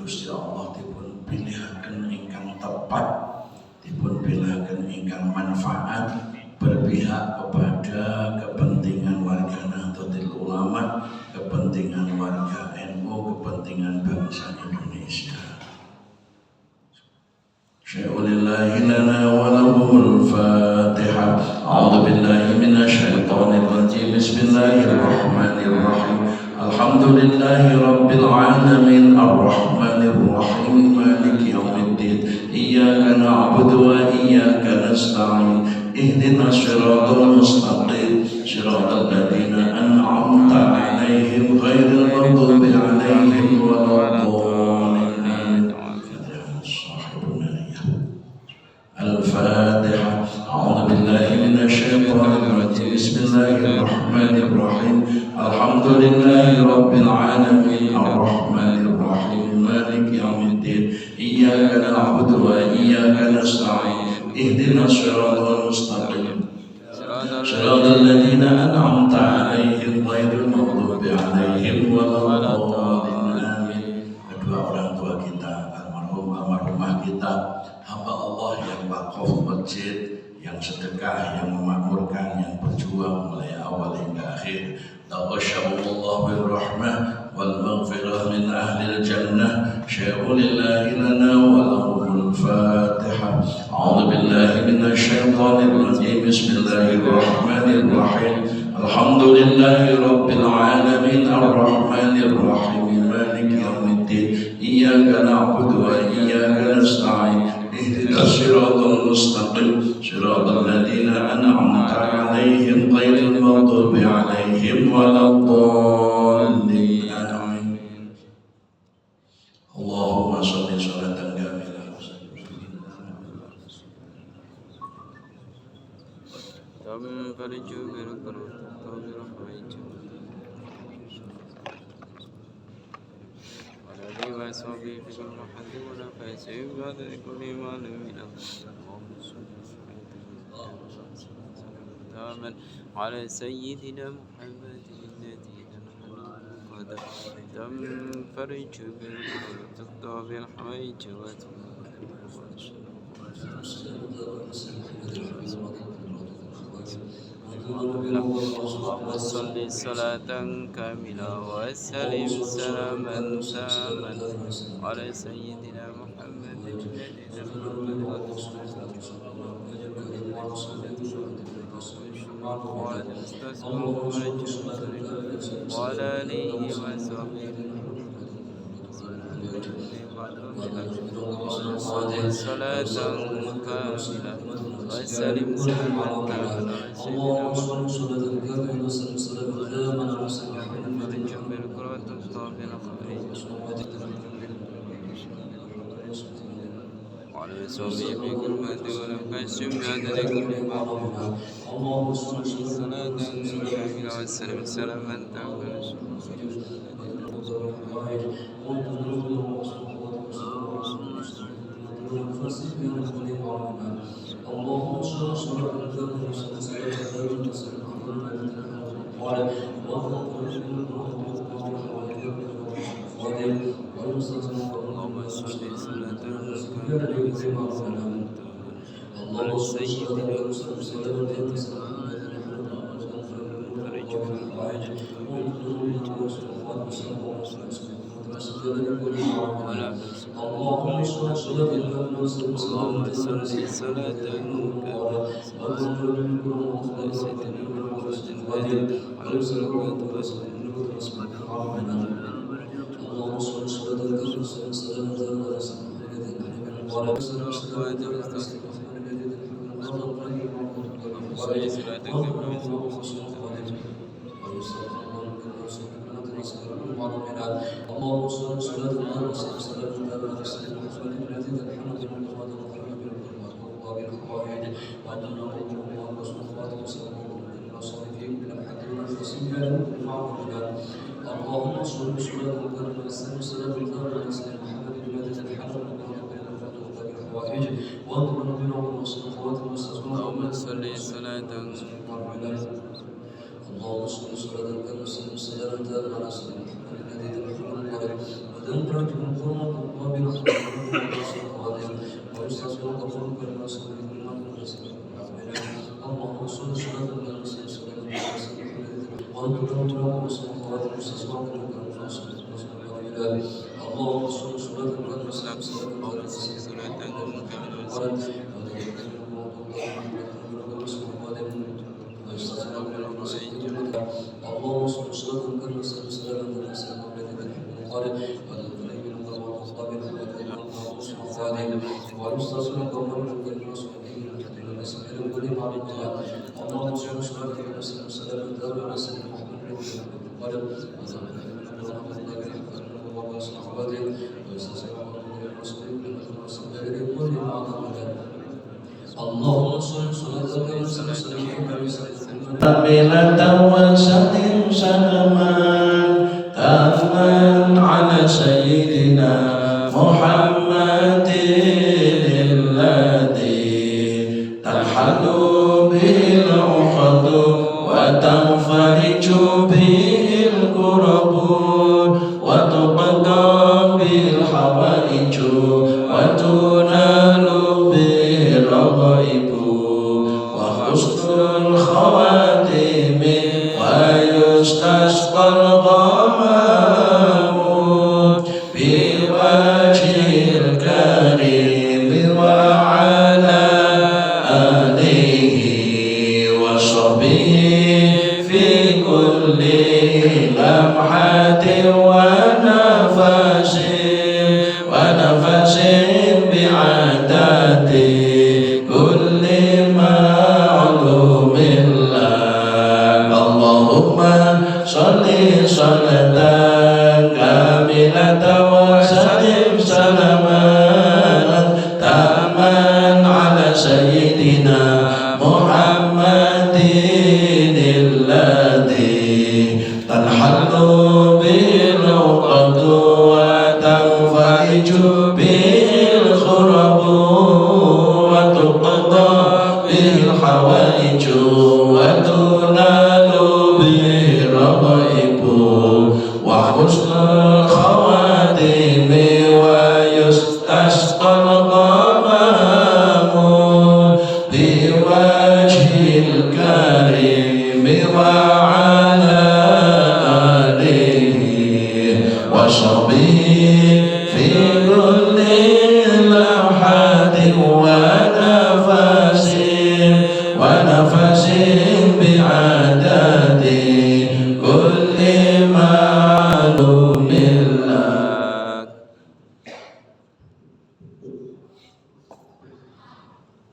Gusti Allah dipun pilihaken ingkang tepat, dipun pilihaken ingkang manfaat, berpihak kepada kepentingan warga Nahdlatul Ulama, kepentingan warga NU, kepentingan bangsa Indonesia. Syai'ulillahi lana wa lahumul Fatihah. A'udzu billahi minasyaitonir rajim. Bismillahirrahmanirrahim. Alhamdulillahi rabbil alamin arrahmanir rahim maliki yaumiddin. Iyyaka na'budu wa iyyaka nasta'in. Ihdinas siratal mustaqim. Siratal ladzina an'amta 'alaihim ghairil maghdubi 'alaihim waladdallin. Al-Fatihah. A'udzu billahi minasyaitonir rajim. Bismillahirrahmanir rahim. Alhamdulillahi rabbil alamin arrahmanir rahim maliki yaumiddin. Iyyaka na'budu wa iyyaka nasta'in. Ihdinas siratal mustaqim. Siratal ladzina an'amta 'alaihim ghairil maghdubi 'alaihim waladdallin. Amin. Kedua orang tua kita, almarhum almarhumah kita, hamba Allah yang wakaf masjid, yang sedekah, yang memakmurkan, yang berjuang mulai awal hingga akhir. Taqasyallahu birrahmah wal maghfirah min ahlil jannah. Syai'ulillahi lana wa lahumul Fatihah. A'udzu billahi minasyaitonir rajim. Bismillahirrahmanirrahim. Alhamdulillahi rabbil alamin arrahmanir rahim maliki yaumiddin. Iyyaka na'budu wa iyyaka nasta'in. Ihdinas siratal mustaqim. Siratal ladzina an'amta 'alaihim ghairil maghdubi 'alaihim waladdallin. Amin. Allahumma shalli sholatan kamilah. وصحبه في كل محل ونفس بعد كل معلم من الله على سيدنا محمد الذي قد تنفرج وتقضى بالحوائج وصل صلاة كاملة وسلم سلاما تاما على سيدنا محمد وعلى آله وصحبه وصل صلاة كاملة وسلم سلاما تاما على سيدنا وعلى صحبه بكلمة ولم قسم بعد لكل مرة. اللهم صل صلاة كاملة وسلم سلاما تاما اللهم صل صلاة كاملة وسلم سلما تاما على سيدنا محمد الذي تنحل به العقد وتنفرج به الكرب وتقضى به الحوائج وتنال به الرغائب وحسن الخواتم ويستسقى الغمام بوجه الكريم وعلى آله وصحبه في كل لمحة ونفس بعدد كل معلوم الله. اللهم صل صلاة كاملة وسلم سلاما تاما على سيدنا محمد الذي تنحل به العقد وتنفرج به الكرب وتقضى به الحوائج وتنال به الرغائب وحسن الخواتم ويستسقى الغمام بوجه الكريم وعلى آله وصحبه في كل لمحة ونفس بعدد كل معلوم الله.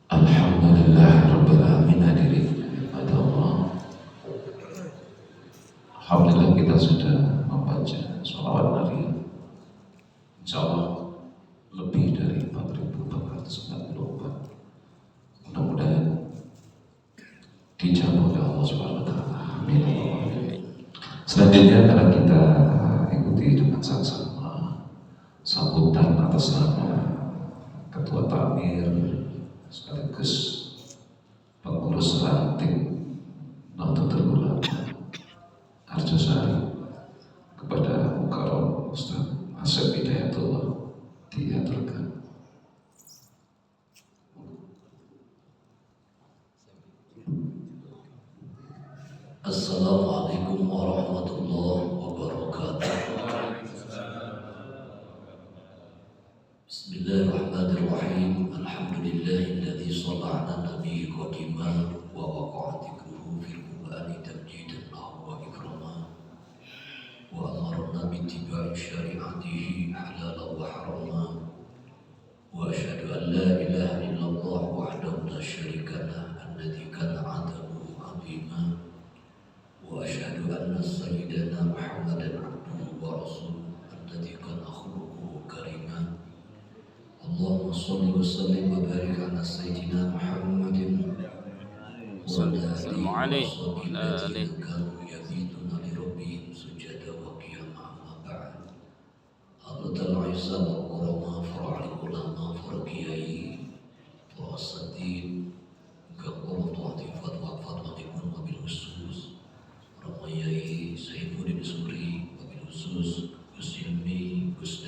Alhamdulillah Rabbil Alamin. Hadirin pada Allah, alhamdulillah kita sudah membaca sholawat Nabi, insyaallah lebih dari 4.444. Mudah-mudahan dijawab oleh Allah Subhanahu wa taala. Amin. Selanjutnya akan kita ikuti dengan sama sambutan atas nama Ketua Takmir sekaligus pengurus ranting Nahdlatul Ulama Harjosari kepada Mukarram Ustaz Asep Hidayatullah diaturkan. Assalamualaikum warahmatullahi wabarakatuh. Bismillahirrahmanirrahim. Alhamdulillahilladzi shalla 'ala nabiyyi qadima wa waqa'a dzikruhu fil Qur'ani tamjidan lahu wa ikrama wa amarna bi ittiba'i syari'atihi halalan wa harama wa asyhadu an la ilaha illallah wahdahu la syarika lah alladzi kana 'adaluhu 'azima وأشهد أن سيدنا محمدا عبده ورسوله الذي كان خلقه كريما. اللهم صل وسلم وبارك على سيدنا محمد وعلى آله وصحبه الذين كانوا يبيتون لربهم سجدا وقياما. أما بعد، حضرة الأعزاء والكرماء فرع العلماء فرقيai Asatid Ganggu Tuati Fatwa Fatwa Dikun Wabil Khusus Ramayai Saifuddin Suri Wabil Khusus Gus Ilmi Gus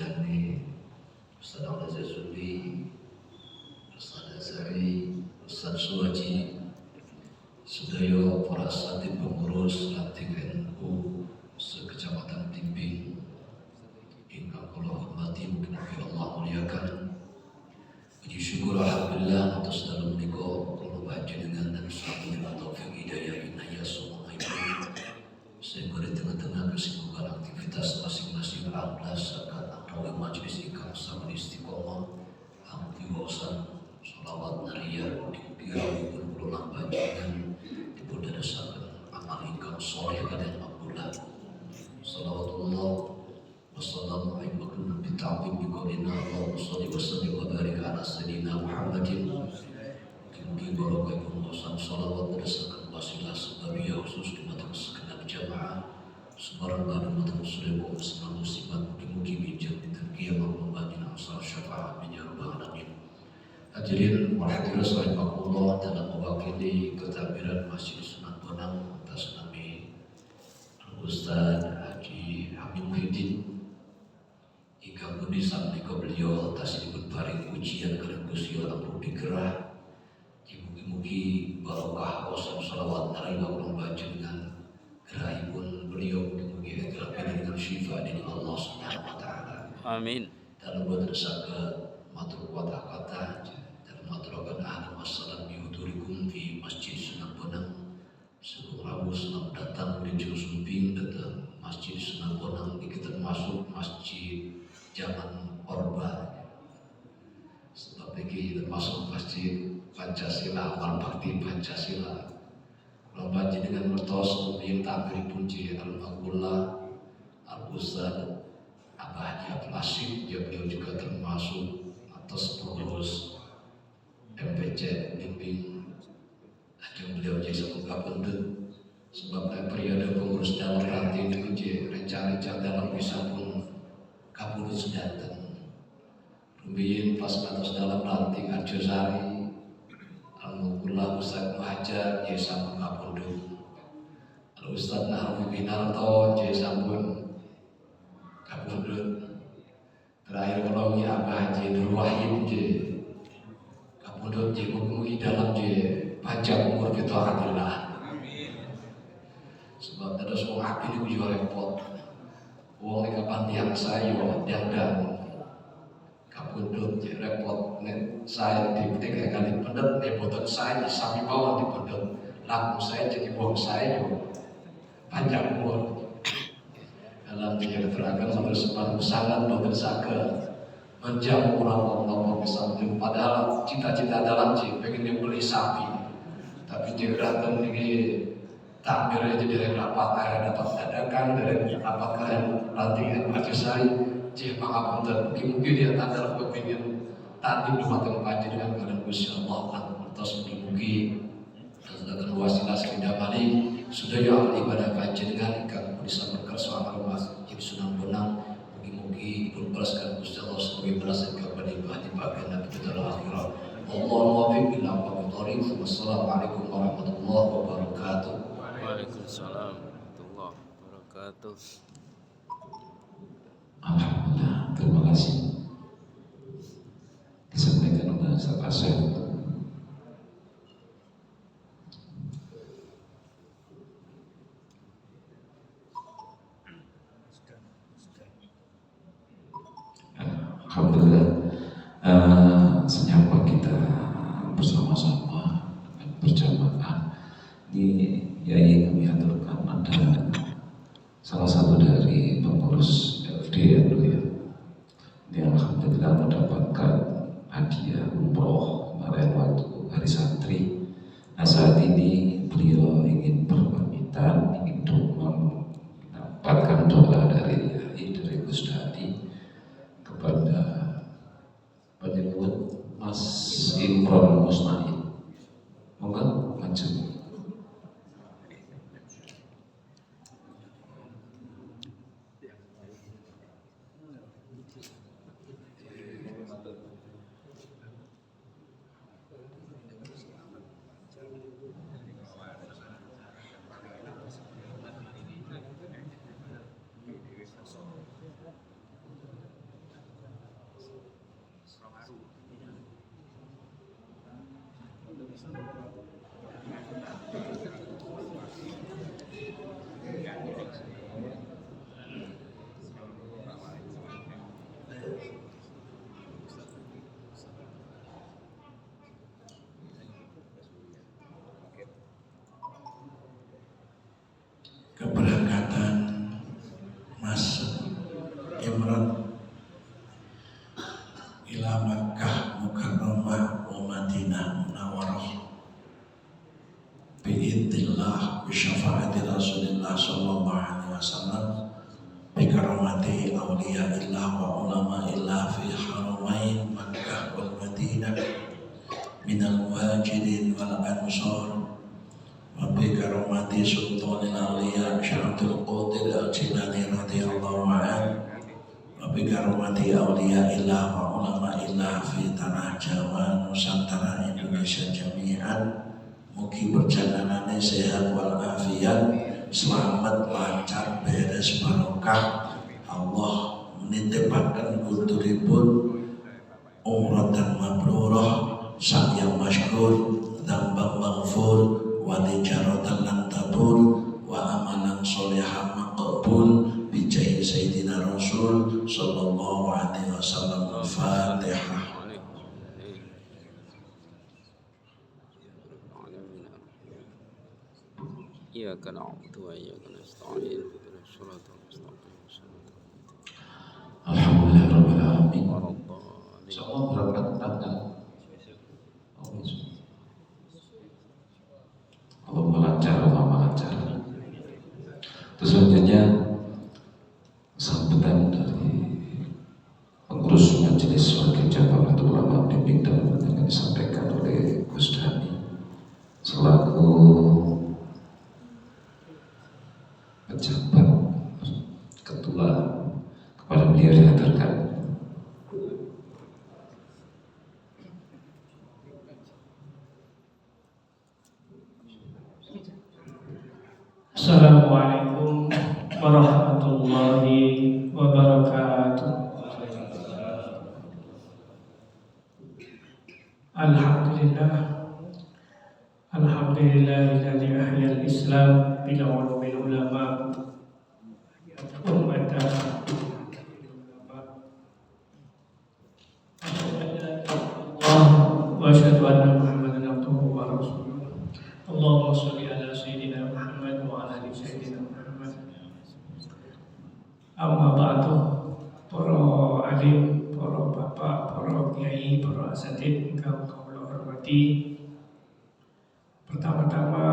ke-14 zakat Nawawi Majlis Ikam Sabar Istiqomah Angti Wawasan Salawat Nariyah Dikirawi berulang panjangan Dibunda dasakan amal ikam soleh dan makbulah. Salawatullah wassalamualaikum bita'abim biqaulina Allahumma sholli wa sallim wa barik ala sayyidina Muhammadin. Mungkin barokahipun wawasan salawat dasakan wasilah sebabiyah khusus di mata segenap jamaah sebarang bagi mata muslim wa muslimah muslimat mungkin bijak terkiyah membanding asal syafaat min ya rabbal alamin. Hadirin wal hadirat rahimakumullah, dalam mewakili ketakbiran Masjid Sunan Bonang atas nama Ustaz Haji Hamid Muhyiddin hingga budi samnika beliau atas dibut paring ujian kalian Gusti Allah ampuh digerah. Mugi-mugi barokah wasan salawat narima ulang baca dengan gerahipun beliau, mugi-mugi ikhlas dengan syifa dari Allah Subhanahu wa taala. Amin. Dalam buat resaka matur kata-kata dan maturakan ahli masalah bihudurikum di Masjid Sunan Bonang. Sebelum Rabu senang datang menuju Sumping, datang Masjid Sunan Bonang, kita masuk masjid zaman Orba. Sebab ini termasuk masjid Pancasila, amal bakti Pancasila. Kalau banjir dengan mertos, yang tampil punci Al-Maghullah, Al-Ustaz Abah Haji Abdul Asyid, beliau juga termasuk atas pengurus MPC bimbing. Ajeng beliau jadi semoga pendut. Sebab periode pengurus dalam ranting itu rencana dalam bisa pun kabulut sedanten. Rubiyin pas atas dalam ranting Arjosari, Al-Mughullah Ustaz Muhajar jadi sampun kapundut. Al-Ustaz Nahwi Binarto jadi sampun kapundut. Terakhir kalau Abah Haji Nur Wahid jadi kapundut, jadi mugi dalam jadi panjang umur kita alhamdulillah. Sebab ada semua api ini juga repot. Uang di kapan tiang saya dan kapundut jadi repot. Saya di tiga kali pendet, boten saya di samping bawah di pendet. Lampu saya jadi buang saya panjang umur. Dalam tiga keterangan sampai sepanjang sangat bersaga menjamu orang bisa menjadi. Padahal cita-cita dalam pengen dia beli sapi, tapi dia datang ini takbir aja dari rapat akhirnya dapat dadakan dari rapat kalian latihan Arjosari cih pangapunten mungkin dia tanda kepingin tadi bermatang panjang dengan kalian Gusti Allah atas mugi-mugi dan wasilah sekalian balik sudah ya ibadah panjenengan ingkang bisa berkersa amal Masjid Sunan Bonang. Mugi-mugi dipun balaskan Gusti Allah sebagai balasan kepada ibadah di bagian Nabi kita akhirat. Wallahu muwaffiq ila aqwamit thoriq. Wassalamualaikum warahmatullahi wabarakatuh. Waalaikumsalam warahmatullahi wabarakatuh. Alhamdulillah, terima kasih disampaikan oleh Ustaz Asep. Alhamdulillah, senyapa kita bersama-sama berjamaah. Ini Yai kami aturkan ada salah satu dari pengurus LDNU ya. Dia alhamdulillah mendapatkan hadiah umroh kemarin waktu hari santri. Nah saat ini beliau ingin berpamitan, ingin mendapatkan doa dari Yai, dari Gus Dadi kepada penyebut Mas Imron Musnaid. Moga maju. Keberangkatan Mas Imran ila Makkah Mukarramah wa Madinah Munawwarah biidznillah bi syafaati Rasulillah sallallahu alaihi wasallam bi karamati awliyaillah wa ulama'illah fi haramain Makkah wal Madinah minal muhajirin wal ansar wa bi karamati sultanil awliya Syaikhul Qadir Al-Jilani radhiyallahu anhu wa bi karamati awliyaillah wa ulama'illah fi tanah Jawa Nusantara Indonesia jami'an. Mugi perjalanannya sehat walafiat, selamat, lancar, beres, barokah. Allah menitipkan kuturipun umratan mabrurah, sa'yan masykur, dzambang maghfur, wa tijaratan lan tabur, wa amalan sholihan maqbul bijahi sayyidina Rasul sallallahu alaihi wasallam. Al-Fatihah. إياك نعبد وإياك نستعين اهدنا الصراط المستقيم Alhamdulillah Rabbil Alamin. صراط الضالين. Semua berangkat tanggal. Allah lancar. Terus selanjutnya sambutan dari pengurus Majelis Wakil Cabang Nahdlatul Ulama Bimbing dan yang disampaikan oleh Gus Dhani selaku pejabat ketua, kepada beliau dihaturkan. Assalamualaikum warahmatullahi wabarakatuh. Alhamdulillahilladzi ahyal Islam bila ulumil ulama ummatan wa asyhadu anna Muhammadan abduhu wa rasuluh. Allahumma sholli ala sayyidina Muhammad wa ala ali sayyidina Muhammad. Amma ba'du, para alim, para bapak, para kiai, para asatidz ingkang kula hormati. Pertama-tama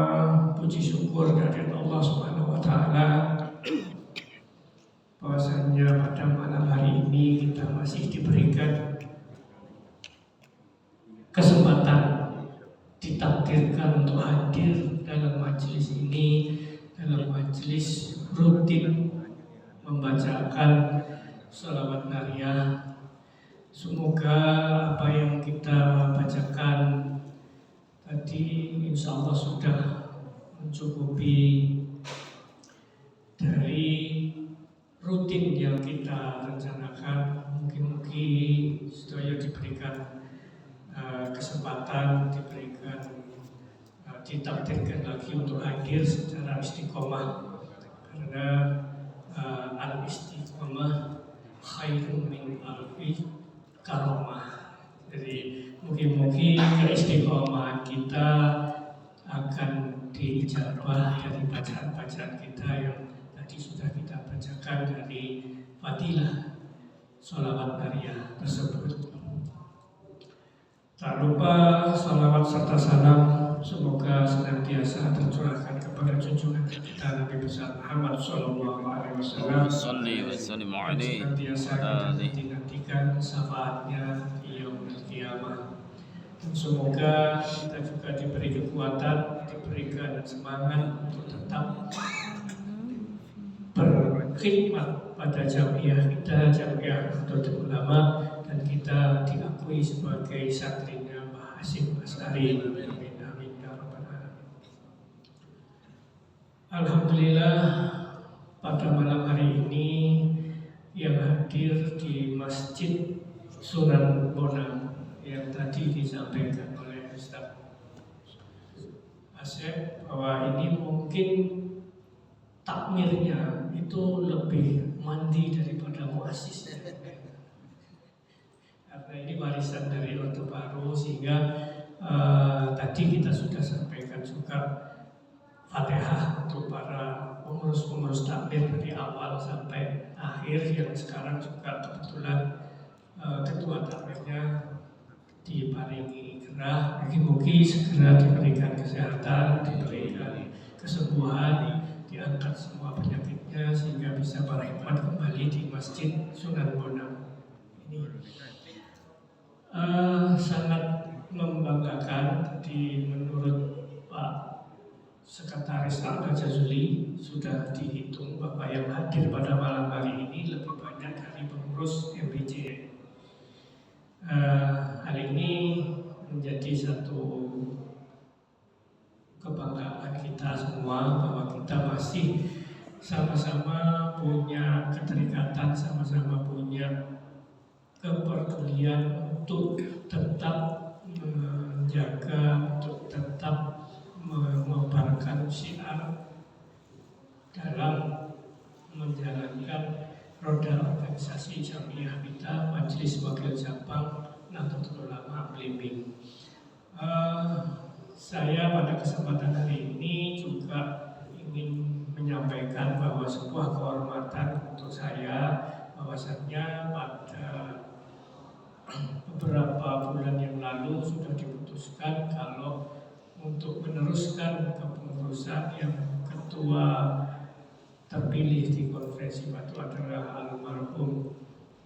puji syukur dari Allah Subhanahu wa taala bahwasanya pada malam hari ini kita masih diberikan kesempatan, ditakdirkan untuk hadir dalam majelis ini, dalam majelis rutin membacakan sholawat nariyah. Semoga apa yang kita bacakan tadi insya Allah sudah mencukupi dari rutin yang kita rencanakan. Mungkin sedaya diberikan kesempatan, diberikan ditakdirkan lagi untuk hadir secara istiqomah, karena al-istiqomah khairun min alfi karomah. Jadi mungkin keistiqomahan kita akan diijabah dari bacaan-bacaan kita yang tadi sudah kita bacakan dari fadilah sholawat nariyah tersebut. Tak lupa salawat serta salam semoga senantiasa tercurahkan kepada junjungan kita Nabi besar Muhammad sallallahu alaihi wasallam. Shalli wa sallim alaihi Senantiasa kita nantikan syafaatnya di yaumul qiyamah. Dan semoga kita juga diberi kekuatan, diberikan semangat untuk tetap berkhidmat pada jamiah kita, jamiah Nahdlatul Ulama, dan kita diakui sebagai santrinya Mbah Hasyim Asy'ari. Amin amin ya rabbal alamin. Alhamdulillah, pada malam hari ini yang hadir di Masjid Sunan Bonang yang tadi disampaikan oleh Ustaz Asep bahwa ini mungkin takmirnya itu lebih mandi daripada muassisnya. Karena ini warisan dari Orde Baru, sehingga tadi kita sudah sampaikan juga Fatihah untuk para pengurus takmir dari awal sampai akhir yang sekarang juga kebetulan ketua takmirnya diparingi gerah, mungkin segera diberikan kesehatan, diberikan kesembuhan, diangkat semua penyakitnya sehingga bisa berkhidmat kembali di Masjid Sunan Bonang ini. Sangat membanggakan di menurut Pak Sekretaris Al Jazuli sudah dihitung bahwa yang hadir pada malam hari ini lebih banyak dari pengurus MBJ. Hal ini menjadi satu kebanggaan kita semua bahwa kita masih sama-sama punya keterikatan, sama-sama punya kepedulian untuk tetap menjaga, untuk tetap mengobarkan syiar dalam menjalankan roda organisasi Jamiah kita Majelis Wakil Cabang Nahdlatul Ulama Blimbing. Saya pada kesempatan hari ini juga ingin menyampaikan bahwa sebuah kehormatan untuk saya bahwasannya pada beberapa bulan yang lalu sudah diputuskan kalau untuk meneruskan kepengurusan yang ketua terpilih di konferensi itu adalah almarhum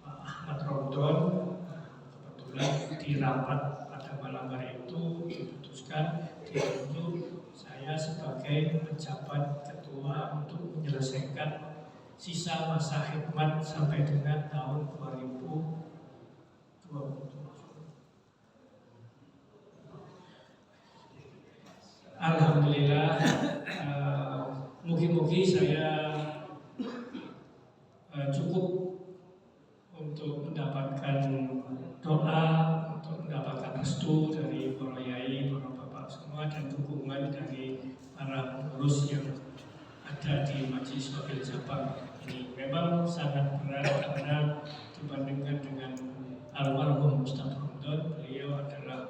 Pak Ahmad Romdon. Kebetulan di rapat pada malam hari itu diputuskan ditunjuk saya sebagai penjabat ketua untuk menyelesaikan sisa masa khidmat sampai dengan tahun 2027. Alhamdulillah, mungkin saya cukup untuk mendapatkan doa, untuk mendapatkan restu dari para yai, para bapak semua, dan dukungan dari para pengurus yang ada di Majelis Wakil Cabang ini. Memang sangat berat karena dibandingkan dengan almarhum Ustaz Romdon, beliau adalah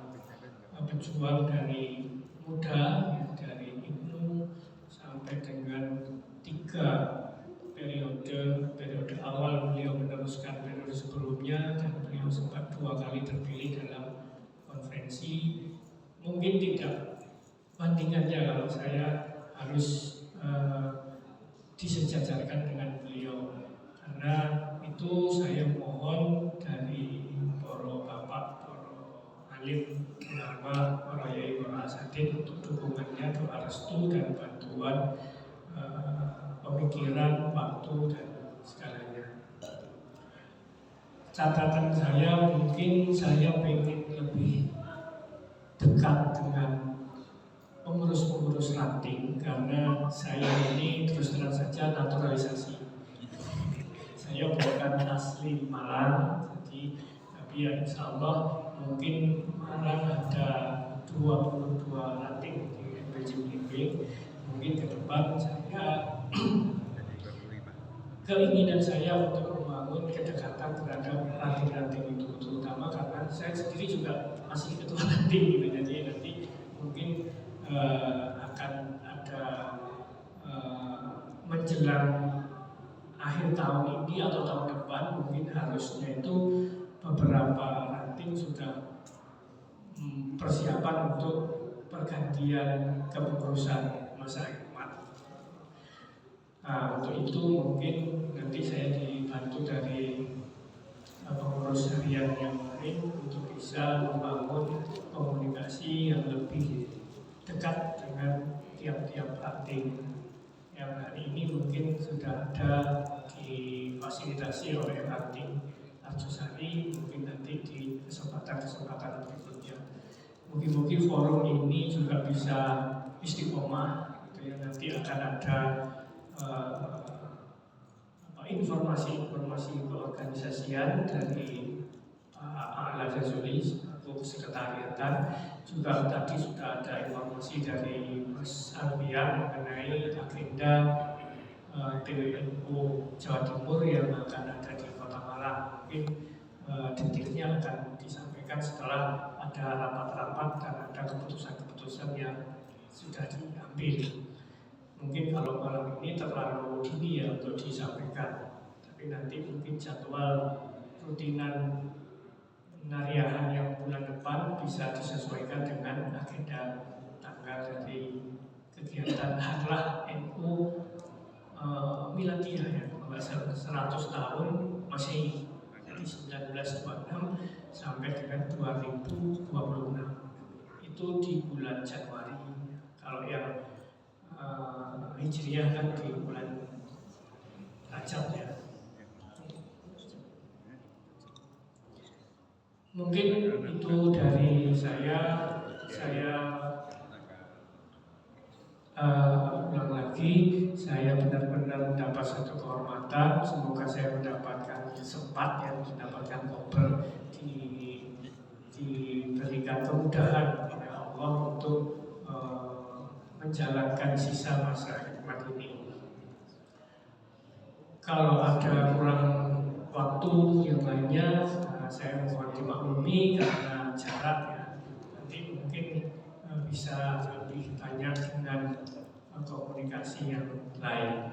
pejuang dari muda, dari Ibnu sampai dengan 3 periode awal beliau meneruskan periode sebelumnya, dan beliau sempat 2 kali terpilih dalam konferensi. Mungkin tidak bandingannya kalau saya harus disejajarkan dengan beliau, karena itu saya mohon dari para bapak, para alim ulama, para yai, para asatidz untuk dukungannya, doa restu dan bantuan pemikiran, waktu dan segalanya. Catatan saya mungkin saya ingin lebih dekat dengan pengurus-pengurus ranting, karena saya ini terus terang saja naturalisasi. Saya bukan asli Malang, tapi ya insya Allah mungkin Malang ada 22 ranting di MBJBB. Mungkin ke depan saya keinginan saya untuk membangun kedekatan terhadap ranting-ranting itu, terutama karena saya sendiri juga masih ketua ranting gitu. Jadi nanti mungkin akan ada menjelang akhir tahun ini atau tahun depan, mungkin harusnya itu beberapa ranting sudah persiapan untuk pergantian kepengurusan masa khidmat. Untuk itu mungkin nanti saya dibantu dari pengurus harian yang lain untuk bisa membangun komunikasi yang lebih dekat dengan tiap-tiap ranting yang hari ini mungkin sudah ada difasilitasi oleh ranting Arjosari, mungkin nanti di kesempatan-kesempatan berikutnya. Mungkin forum ini juga bisa istiqomah, gitu ya. Nanti akan ada informasi-informasi keorganisasian dari Al Jazuli untuk sekretariatan. Juga tadi sudah ada informasi dari Mas Alfian mengenai agenda PWNU Jawa Timur yang akan ada di Kota Malang. Mungkin detailnya akan disampaikan setelah ada rapat-rapat dan ada keputusan-keputusan yang sudah diambil. Mungkin kalau malam ini terlalu dini ya untuk disampaikan, tapi nanti mungkin jadwal rutinan nariahan yang bulan depan bisa disesuaikan dengan agenda tanggal dari kegiatan Harlah NU Miladiyah ya, kalau nggak salah 100 tahun Masehi, jadi 1926 sampai dengan 2026 itu di bulan Januari. Kalau yang Hijriah kan di bulan Rajab ya. Mungkin itu dari saya ulang lagi, saya benar-benar mendapat satu kehormatan. Semoga saya mendapatkan sempat yang mendapatkan kober diberikan kemudahan oleh Allah untuk menjalankan sisa masa hikmat ini. Kalau ada kurang waktu yang lainnya, saya mohon dimaklumi karena jarak ya. Nanti mungkin bisa lebih banyak dengan komunikasi yang lain.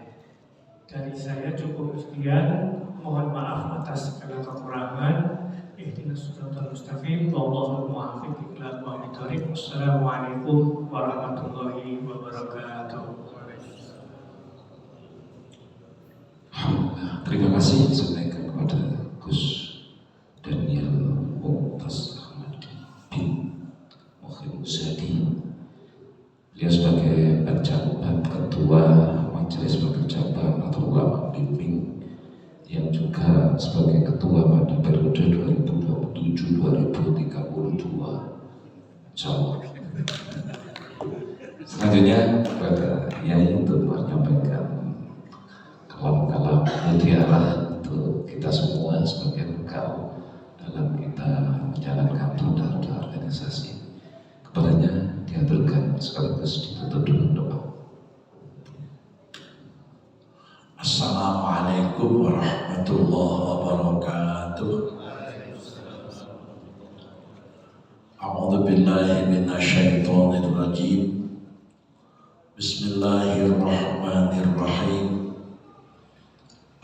Dari saya cukup sekian. Mohon maaf atas segala kekurangan. Ihdinas siratal mustaqim. Wallahul muwaffiq ila aqwamit thoriq. Wassalamualaikum warahmatullahi wabarakatuh. Terima kasih disampaikan kepada Gus Daniel Mumtaz Ahmadi bin Muhyiddin Zadi. Beliau sebagai penjabat ketua Majelis Pekerja atau Ulama Bimbing yang juga sebagai ketua pada periode 2027-2032. Insyaallah. Selanjutnya kepada Yai untuk menyampaikan kalam-kalam mutiara untuk kita semua sebagai bekal dalam kita menjalankan roda-roda organisasi. Kepadanya diaturkan sekaligus ditutup dengan doa. Assalamualaikum warahmatullahi wabarakatuh. A'udzu billahi minasyaitonir rajim. Bismillahirrahmanirrahim.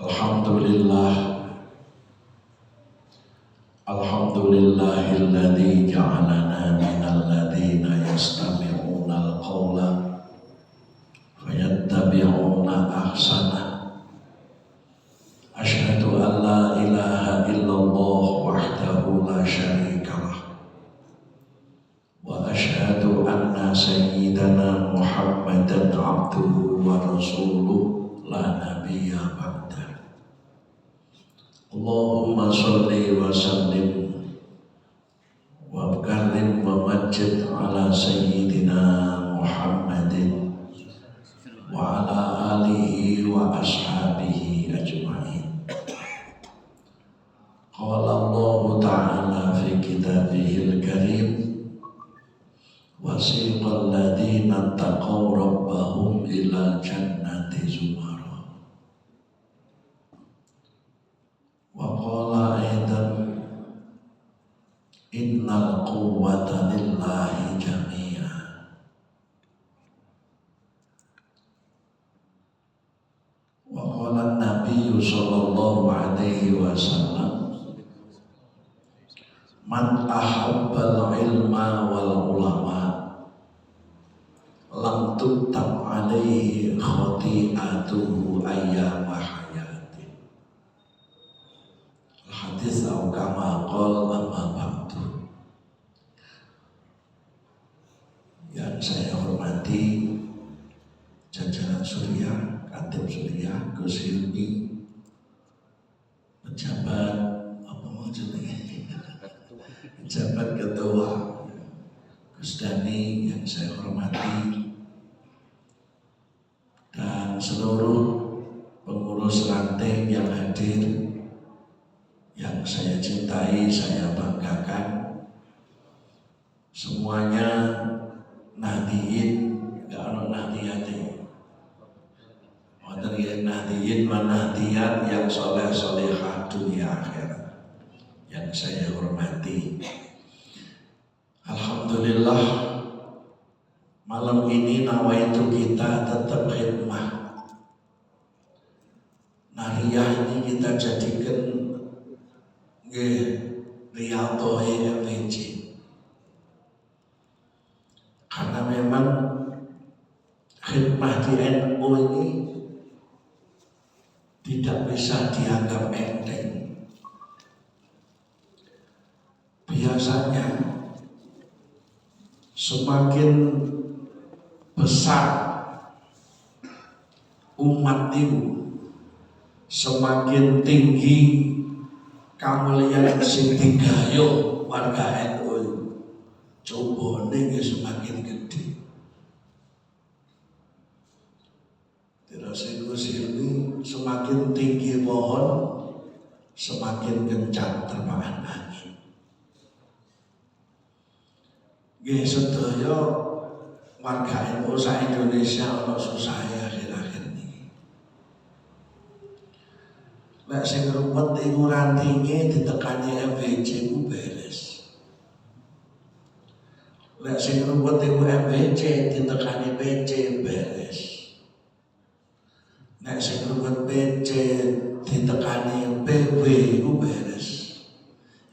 Alhamdulillahilladzi ja'alana minal ladzina yastami'una al-qawla fayattabi'una ahsana. Asyhadu an la ilaha illallah wahdahu la syarikalah wa asyhadu anna sayyidana Muhammadan abduhu wa rasuluh la nabiyya ba'dah. Allahumma sholli wa sallim wa karim wa majid ala sayyidina Muhammadin wa ala alihi wa ashabihi ajma'in. Qala Allah ta'ala fi kitabihil karim wasiqal ladzina taqaw rabbahum ila jannati zumara. Wa qala aidan innal quwwata lillahi jami'a. Wa qala an-nabiy sallallahu alaihi wasallam man ahabbal ilma wal ulama lam tuktab alaihi khati'atuhu ayyama hayati. Hadis atau kama qol amma ba'du. Yang saya hormati jajaran Surya, Katib Surya, Gus Hilmi, pejabat apa maksudnya? Pejabat ketua Gus Dani yang saya hormati, dan seluruh pengurus ranting yang hadir yang saya cintai, saya banggakan. Semuanya nahdiyin, gak ada nahdiyati. Ada nahdiyin wa nahdiyat yang soleh-solehah dunia akhirat yang saya hormati. Alhamdulillah, Malam ini nawaitu kita tetap khidmah. Nariyah ini kita jadikan riyadhah MVJ. Karena memang khidmah di NU ini tidak bisa dianggap enteng. Biasanya semakin besar umat itu, semakin tinggi kamuliaan sing digayo warga NU. Cobane semakin gede. Terus ini semakin tinggi pohon, semakin kencang terpahan angin. Nggih sedaya warga NU sa Indonesia ana susah akhir-akhir niki. Lek sing ruwet iku rantinge ditekani MVJ ku beres. Lek sing ruwet iku MVJ ditekani PC beres. Nek sing ruwet PC ditekani PW iku beres.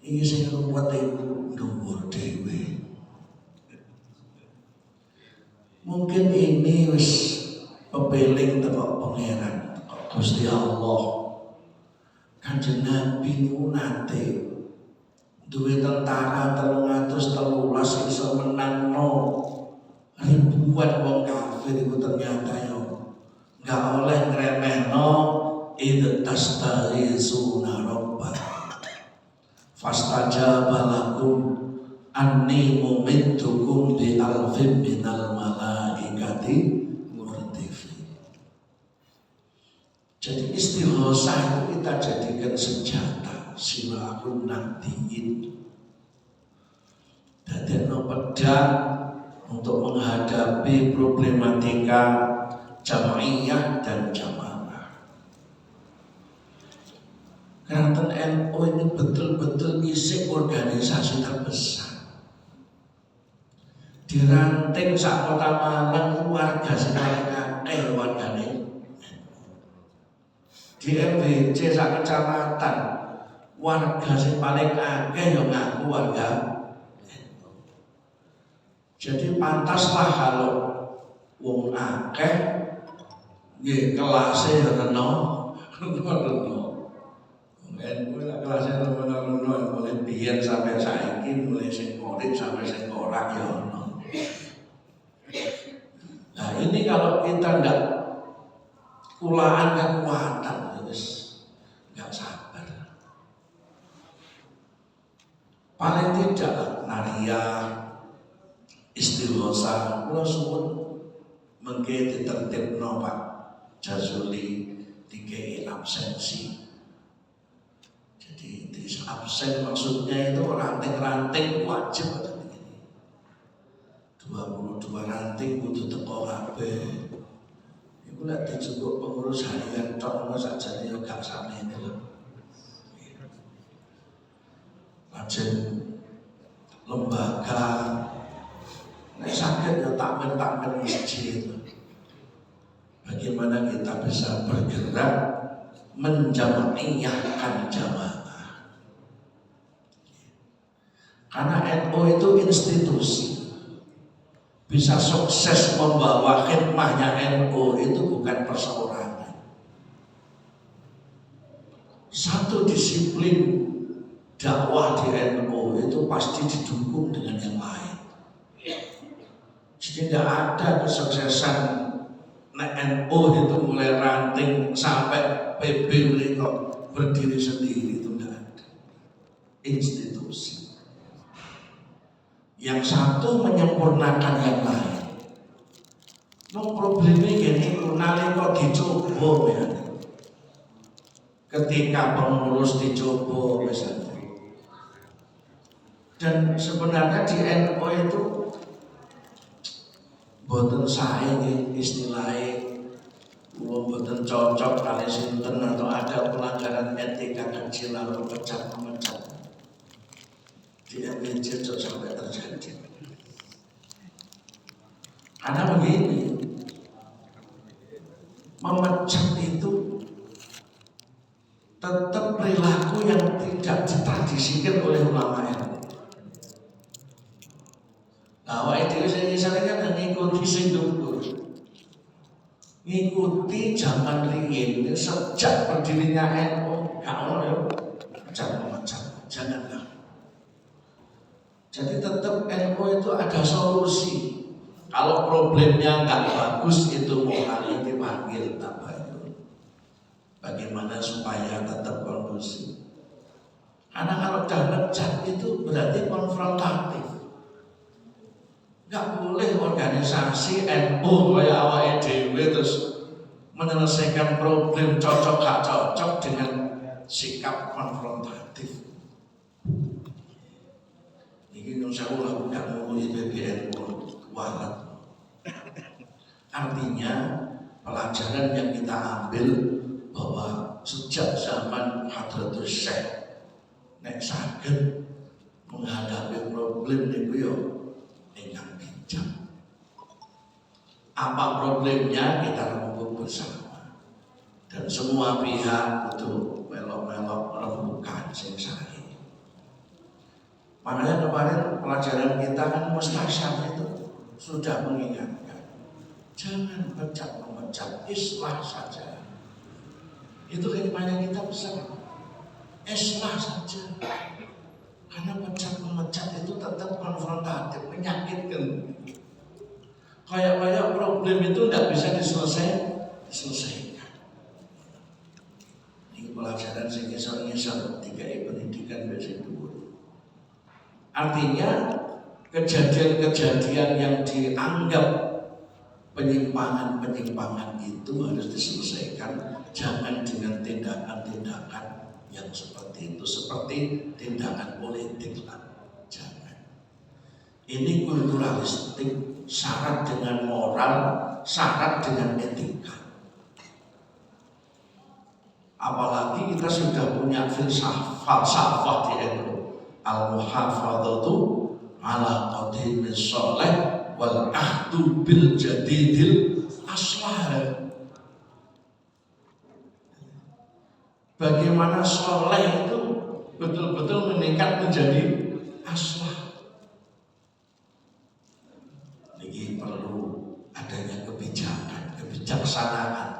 Iki sing ruwet iku dhuwur dhewe. Mungkin ini wis pepeling teko pangeran Gusti Allah. Kanjeng Nabi niku nate duwe tentara 313 iso menangno ribuan wong kafir iku ternyata yo enggak oleh ngremehno id tastaghizuna rabbakum fastajaba lakum anni mumiddukum bi alfin minal malaikati murdifin. Jadi istighosah itu kita jadikan senjata silahun nantiin dadekno pedang untuk menghadapi problematika jamaiyah dan jamaah. Karena NU ini betul-betul isi organisasi terbesar. Di ranting sak kota Malang warga sing paling akeh wargane. Di MVJ sak kecamatan warga sing paling akeh yang ngaku warga. Jadi pantaslah kalau wong akeh nggih kelase reno reno. NU lah kelase reno mulai biyen sampai saiki, mulai sing murid sampai sing ora ya ono. Nah ini kalau kita ndak kulaan kekuatan terus nggak sabar. Paling tidak nariyah istighosah kula suwun mengke ditertibno Pak Jazuli dikei absensi. Jadi di absen maksudnya itu ranting-ranting wajib ada begini. 22 ranting kudu teko kabeh. Iku lek dijupuk pengurus harian tok ngono sakjane yo gak samene lho. Lajeng lembaga nek sakit ya takmir masjid. Bagaimana kita bisa bergerak menjamaiyahkan jamaah. Karena NU itu institusi. Bisa sukses membawa khidmahnya NU itu bukan perseorangan. Satu disiplin dakwah di NU itu pasti didukung dengan yang lain. Jadi tidak ada kesuksesan NU itu mulai ranting sampai PB mereka berdiri sendiri itu tidak ada. Institusi. Yang satu menyempurnakan yang lain. Problemnya gini, nalika dicoba ya. Ketika pengurus dicoba misalnya. Dan sebenarnya di NU itu boten sae istilahnya boten cocok kali sinten atau ada pelanggaran etika kecil lalu pecat-pecat. Tidak mencocok sampai terjadi. Karena begini, memecat itu tetap perilaku yang tidak ditradisikan oleh ulama itu. Nah, awake dhewe sing isane kan ngikuti sing dhuwur. Ngikuti zaman riyin sejak berdirinya NU, gak ono ya memecat. Janganlah. Jadi tetap NU itu ada solusi. Kalau problemnya nggak bagus itu Muhammad dipanggil tabayun. Bagaimana supaya tetap kondusif? Karena kalau udah mecat itu berarti konfrontatif. Nggak boleh organisasi NU kayak awake dhewe terus menyelesaikan problem cocok gak cocok dengan sikap konfrontatif. Ini insya Allah nggak ngomongin PBNU warat. Artinya pelajaran yang kita ambil bahwa sejak zaman Hadratus Syekh nek saged menghadapi problem niku yo ingkang bijak. Apa problemnya kita rembuk bersama dan semua pihak itu melok-melok rembukan sing sae. Makanya kemarin pelajaran kita kan mustasyar itu sudah mengingatkan, jangan pecat-memecat, islah saja. Itu hikmahnya kita besar, islah saja. Karena pecat-memecat itu tetap konfrontatif, menyakitkan. Kayak problem itu tidak bisa diselesaikan. Ini pelajaran sing ngisor-ngisor tiga pendidikan basic dulu. Artinya kejadian-kejadian yang dianggap penyimpangan itu harus diselesaikan, jangan dengan tindakan-tindakan yang seperti itu, seperti tindakan politik lah, jangan. Ini kulturalistik, syarat dengan moral, syarat dengan etika. Apalagi kita sudah punya falsafah di NU, al-muhafadzatu ala qadimis sholeh wal ahdu bil jadidil aslah. Bagaimana soleh itu betul-betul meningkat menjadi aslah. Ini perlu adanya kebijaksanaan.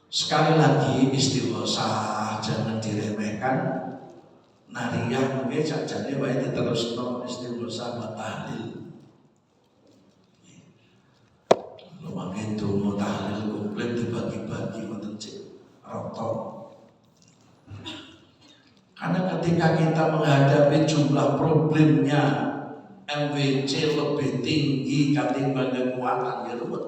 Sekali lagi istighosah jangan diremehkan. Nariyah mungkin sajane wae diterusno istighosah wa tahlil. Lumayan donga tahlil komplit dibagi-bagi ngoten cek roto. Karena ketika kita menghadapi jumlah problemnya MWC lebih tinggi ketimbang kekuatan ya ruwet.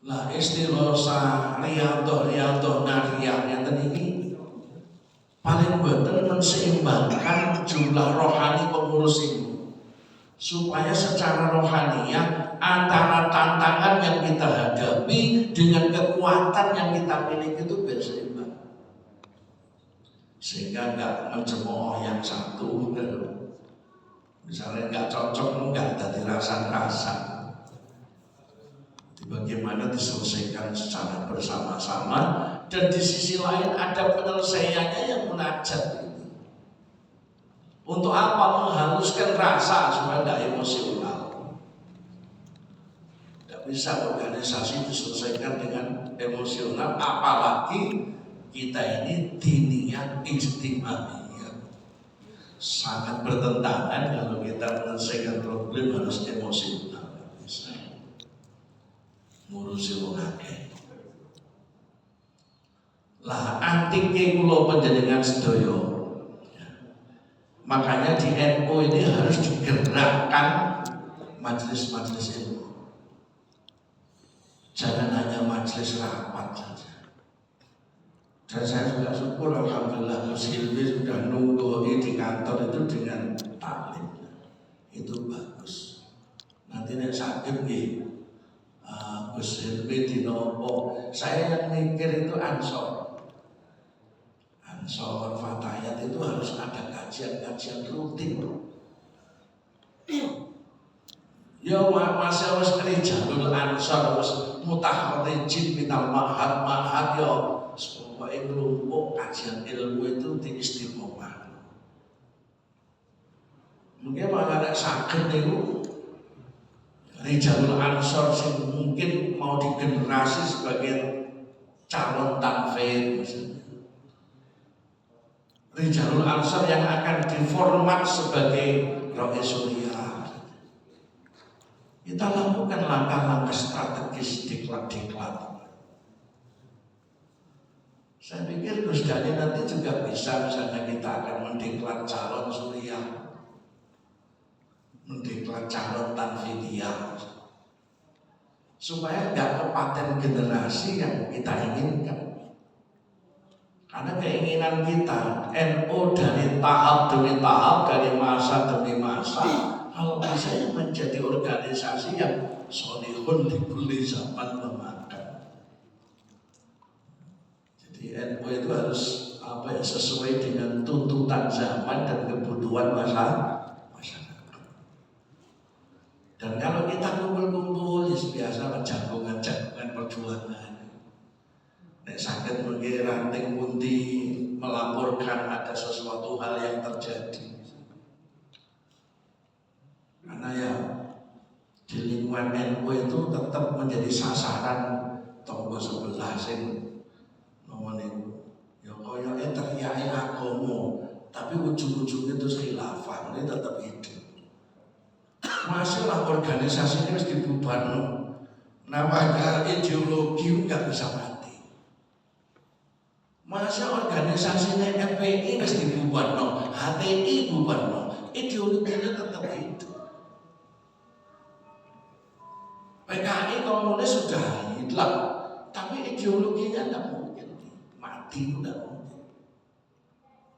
Lah istighosah, riyadhah, nariyah yang ini paling betul menseimbangkan jumlah rohani pengurus ini supaya secara rohaniah antara tantangan yang kita hadapi dengan kekuatan yang kita miliki itu berseimbang, sehingga nggak mencemooh yang satu. Misalnya nggak cocok, nggak ada dirasa-rasa. Bagaimana diselesaikan secara bersama-sama, dan di sisi lain ada penyelesaiannya yang munajat ini. Untuk apa? Menghaluskan rasa supaya tidak emosional. Tidak bisa organisasi diselesaikan dengan emosional, apalagi kita ini diniyah ijtimaiyah. Sangat bertentangan kalau kita menyelesaikan problem harus emosional. Tidak bisa. Ngurusi wong akeh. Lah antike kula panjenengan sedaya. Makanya di NU ini harus digerakkan majelis-majelis ilmu. Jangan hanya majelis rapat saja. Dan saya juga syukur alhamdulillah Gus Hilmi sudah nunggu di kantor itu dengan taklim. Itu bagus. Nanti nek sakit nggih Gus Hilmi dinopo, saya yang mikir itu Ansor Fatayat itu harus ada kajian-kajian rutin. Ya masih wis Rijalul Ansor wis mutakharijin minal ma'had ya pokoke nglumpuk kajian ilmu itu di istiqomah. Mungkin malah nek saged niku Rijalul Ansor sing mungkin mau digenerasi sebagai calon tanfid misalnya. Rijalul Ansor yang akan diformat sebagai Roe Surya. Kita lakukan langkah-langkah strategis diklat-diklat. Saya pikir Gus Dani nanti juga bisa, misalnya kita akan mendeklar calon Surya, mendeklar calon Tanfidiyah, supaya nggak kepaten generasi yang kita inginkan. Karena keinginan kita NU dari tahap demi tahap, dari masa demi masa, kalau bisa menjadi organisasi yang solihun di kulli zaman memakan. Jadi NU itu harus sesuai dengan tuntutan zaman dan kebutuhan masyarakat. Dan kalau kita kumpul-kumpul, biasa jagongan-jagongan perjuangan. Nek sakit mungkin ranting pundi melaporkan ada sesuatu hal yang terjadi. Karena ya di lingkungan NU itu tetap menjadi sasaran tonggo sebelah sing nomor niku. Ya kaya teriake agama, tapi ujung-ujungnya itu khilafah, ini tetap hidup. Masalah organisasi ini harus dibubarkan. Namanya ideologi nggak bisa mati. Masa organisasinya FPI harus dibubarkan, HTI bubarkan, ideologinya tetap hidup. PKI komunis sudah hilang, tapi ideologinya tidak mungkin mati, tidak mungkin.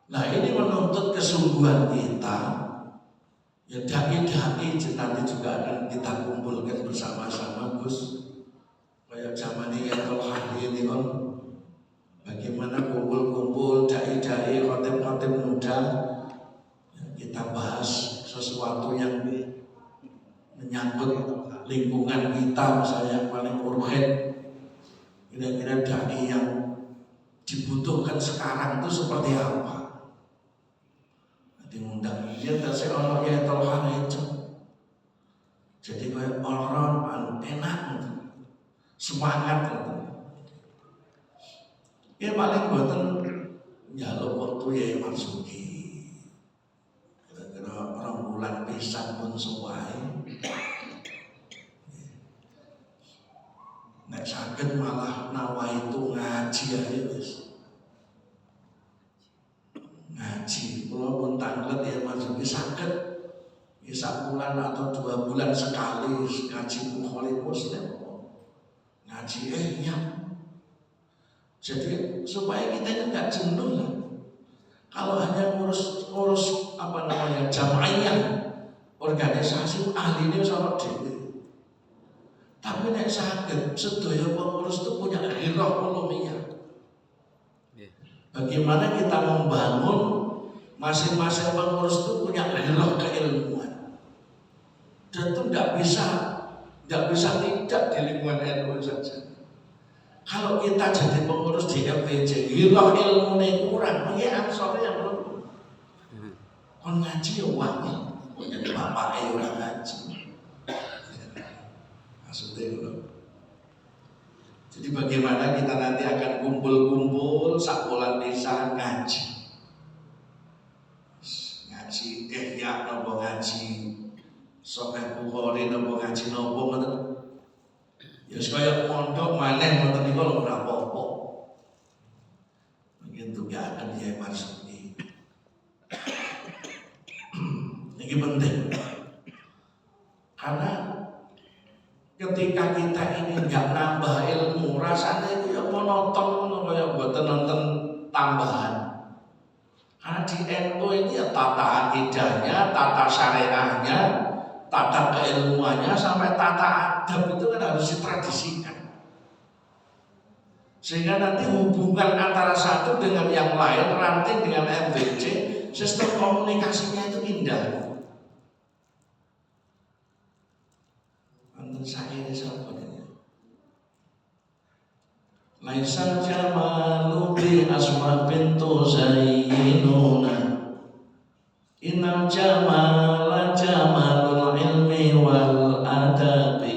Nah ini menuntut kesungguhan kita. Ya dai-dai nanti juga akan kita kumpulkan bersama-sama Gus. Kayak zaman ini ya kalau hari ini kan, bagaimana kumpul-kumpul dai-dai khotib-khotib muda, ya, kita bahas sesuatu yang menyangkut lingkungan kita, misalnya yang paling urgen, kira-kira dai yang dibutuhkan sekarang itu seperti apa? Nanti undang dia terus orang yang tolong itu, jadi kayak orang enak, semangat. Ya paling buatan jalur waktu ya Marzuki, kira-kira orang bulan pisang pun sesuai. Nek sakit malah nawa itu ngaji aja wis. Ngaji, walaupun tanglet ya Marzuki sakit, bisa bulan atau 2 bulan sekali ngaji Bukhari Muslim, ngaji ya. Jadi supaya kita ini nggak jenuh lah. Kalau hanya ngurus jamaiyah, organisasi ahli ini sorot dewi. Tapi nek sakit, sedaya pengurus itu punya ghirah ulumiyah. Bagaimana kita membangun masing-masing pengurus itu punya ghirah keilmuan. Dan itu tidak bisa tidak di lingkungan NU saja. Kalau kita jadi pengurus di FPJ, ghirah ilmunya kurang, mungkin ansor yang belum. Kon ngaji ya wangi, jadi bapaknya orang ngaji. Jadi bagaimana kita nanti akan kumpul-kumpul sakulan desa ngaji ihya nopo ngaji Sahih Bukhari nopo ngaji nopo ngoten ya kaya mondok maneh ngoten niku lho ora apa-apa mungkin juga akan dia Marzuki. Ini penting karena ketika kita ini nggak nambah ilmu, rasanya itu ya monoton, kayak buatan nonton tambahan. Karena di NU ini ya tata akidahnya, tata syariahnya, tata keilmuannya, sampai tata adab itu kan harus ditradisikan. Sehingga nanti hubungan antara satu dengan yang lain, ranting dengan MBC, sistem komunikasinya itu indah. syair sapa ini? Laisal jamalu bi asma bintu zayyinuna innal jamala jamalul ilmi wal adabi.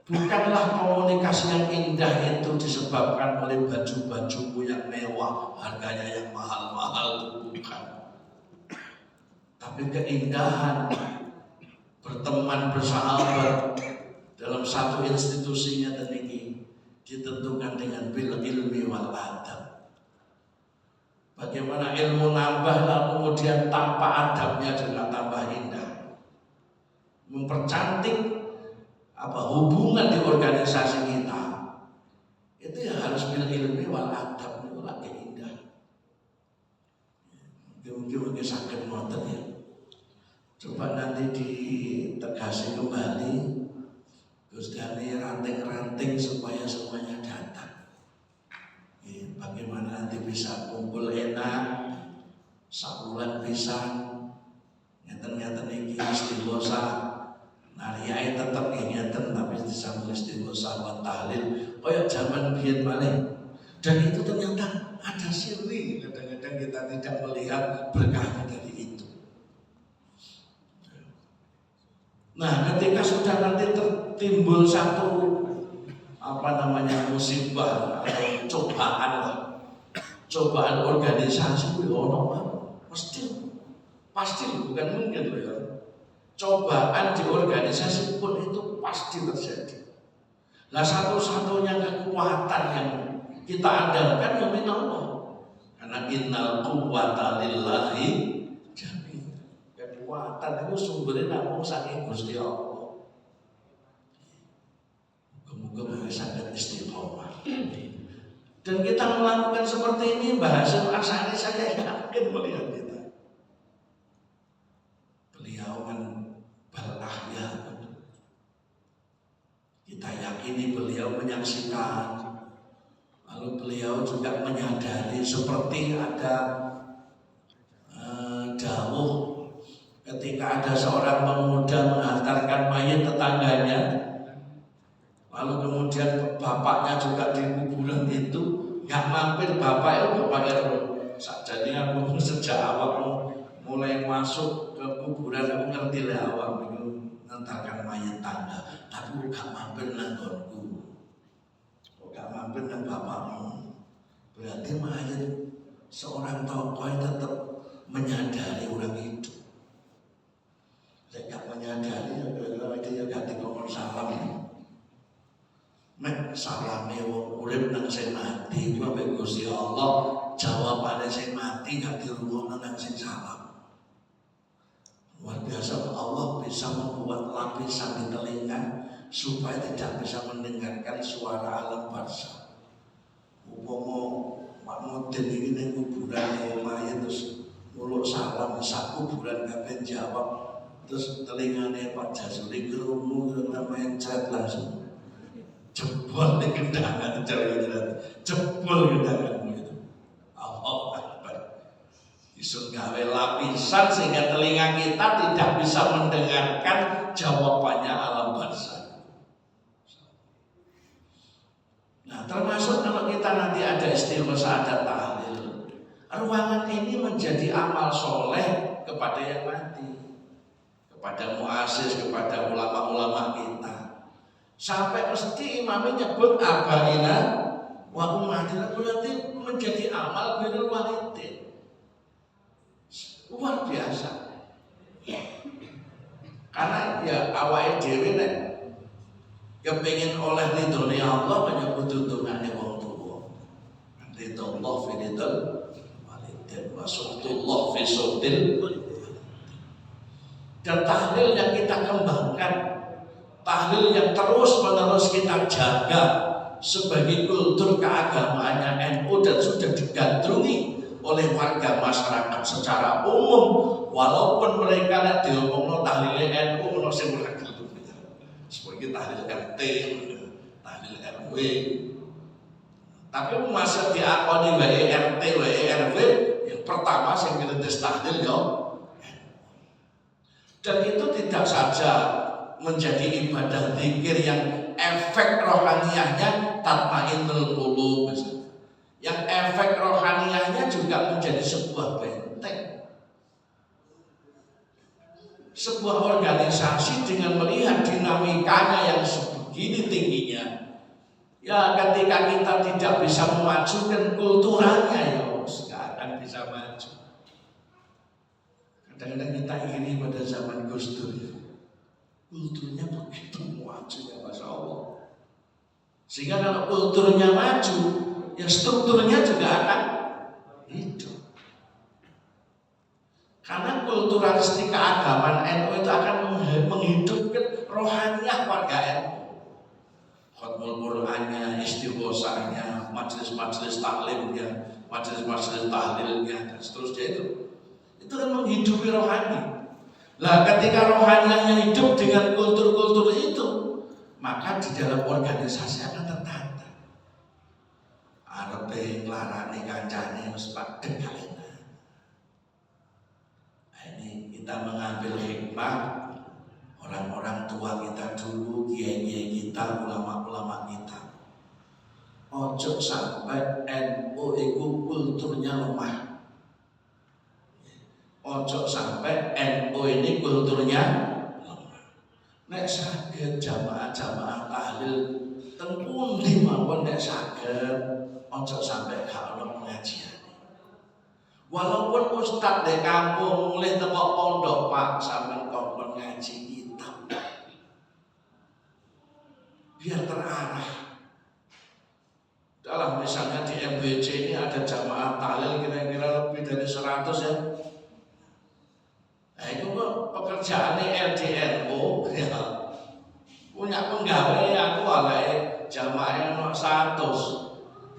Bukanlah komunikasi yang indah itu disebabkan oleh baju-bajumu yang mewah, harganya yang mahal-mahal, bukan. Tapi keindahan berteman, bersahabat dalam satu institusinya dan ini ditentukan dengan bil ilmi wal adab. Bagaimana ilmu nambah lalu kemudian tanpa adabnya juga tambah indah, mempercantik hubungan di organisasi kita. Itu yang harus bil ilmi wal adab, itu lagi indah. Mungkin sakit ngoten ya. Coba nanti ditegasi kembali, Gus Dani ranting-ranting supaya semuanya datang. Bagaimana nanti bisa kumpul enak, sabulan pisan, ngeten-ngeten iki istighosa. Nah, yai tetap ngeten tapi disambung istighosa wa tahlil. Kaya zaman biyen malih. Dan itu ternyata ada sirri. Kadang-kadang kita tidak melihat berkahnya dari itu. Nah, ketika sudah nanti timbul satu musibah atau cobaan lah, cobaan organisasi itu pasti bukan mungkin loh ya. Cobaan di organisasi pun itu pasti terjadi. Nah, satu-satunya kekuatan yang kita andalkan ya min Allah. Karena innal quwwata lillahi jami'an. Kekuatan itu sumbernya namung saking Gusti Allah. Muga-muga sangat istiqomah. Dan kita melakukan seperti ini, bahasa Asari saya yakin melihat kita. Beliau kan berahya. Kita yakini beliau menyaksikan. Lalu beliau juga menyadari seperti ada dawuh ketika ada seorang pemuda menghantarkan mayat tetangganya, lalu kemudian bapaknya juga di kuburan itu, nggak mampir bapaknya jadi aku sejak awal mulai masuk ke kuburan aku ngerti lah awal itu menghantarkan mayat tangga, tapi nggak mampir nanggonku. Gak mampir dan bapakmu. Berarti mayat seorang tokoh yang tetap menyadari orang hidup. Gak menyadari dia ganti ngomong salam. Mek salame wong urip nang sing mati, wae Gusti Allah jawabane sing mati gak dirungokno nang sing salam. Luar biasa, Allah bisa membuat lapisan di telinga supaya tidak bisa mendengarkan suara alam barzah. Umpama Makmudin ini ning kuburan mayat terus muluk salam sak kuburan kabeh jawab, terus telingane Pak Jasuri krungu namanya chat langsung jebol ning kendangan jebol kendanganmu itu. Allahu Akbar. Isun gawe lapisan sehingga telinga kita tidak bisa mendengarkan jawabannya alam barzah. Nah, termasuk kalau kita nanti ada istighosa, ada tahlil, ruangan ini menjadi amal soleh kepada yang mati, kepada muasis, kepada ulama-ulama kita. Sampai mesti imamnya nyebut abaina wa ummatina, berarti menjadi amal birrul walidain. Luar biasa. Karena ya awake dhewe nek kepingin oleh ridhone Allah menyebut tuntunane wong tuwa. Ridhullah fi ridhal walidain wa suhtullah fi suhtil. Dan tahlil yang kita kembangkan, tahlil yang terus-menerus kita jaga sebagai kultur keagamaannya NU dan sudah digandrungi oleh warga masyarakat secara umum, walaupun mereka nek diomongno tahlile NU ono sing ora gelem. Seperti tahlil RT, tahlil RW. Tapi masih diakoni wae RT, wae RW, yang pertama sing ngrintis tahlil yo. Dan itu tidak saja menjadi ibadah zikir yang efek rohaniahnya tatmainnul qulub, yang efek rohaniahnya juga menjadi sebuah benteng. Sebuah organisasi dengan melihat dinamikanya yang sebegini tingginya, ya ketika kita tidak bisa memajukan kulturalnya, ya nggak akan bisa maju. Kadang-kadang kita iri pada zaman Gus Dur, kulturnya begitu majunya, Masya Allah. Sehingga kalau kulturnya maju, ya strukturnya juga akan hidup. Karena kulturalistik keagamaan NU itu akan menghidupkan rohaniah warga NU. Khatmul Qur'annya, istighosahnya, majelis-majelis taklimnya, majelis-majelis tahlilnya, dan seterusnya itu kan menghidupi rohani. Lah ketika rohaniahnya hidup dengan kultur-kultur itu, maka di dalam organisasi akan tertata. Arepe nglarani kancane wis padhek kae. Ini kita mengambil hikmah orang-orang tua kita dulu, kiai-kiai kita, ulama-ulama kita. Ojo sampai NU itu kulturnya lemah. Ojo sampai NU ini kulturnya lemah. Nek saged jamaah-jamaah tahlil teng pundi mawon nek saged, ojo sampai gak ono pengajian. Walaupun ustaz di kampung mulai teko pondok, Pak, sampean kongkon ngaji kitab, biar terarah. Dalam misalnya di MBC ini ada jamaah tahlil kira-kira lebih dari 100 ya. Nah itu kok pekerjaannya LDNO ya. Punya penggawe aku oleh jamaahnya 100.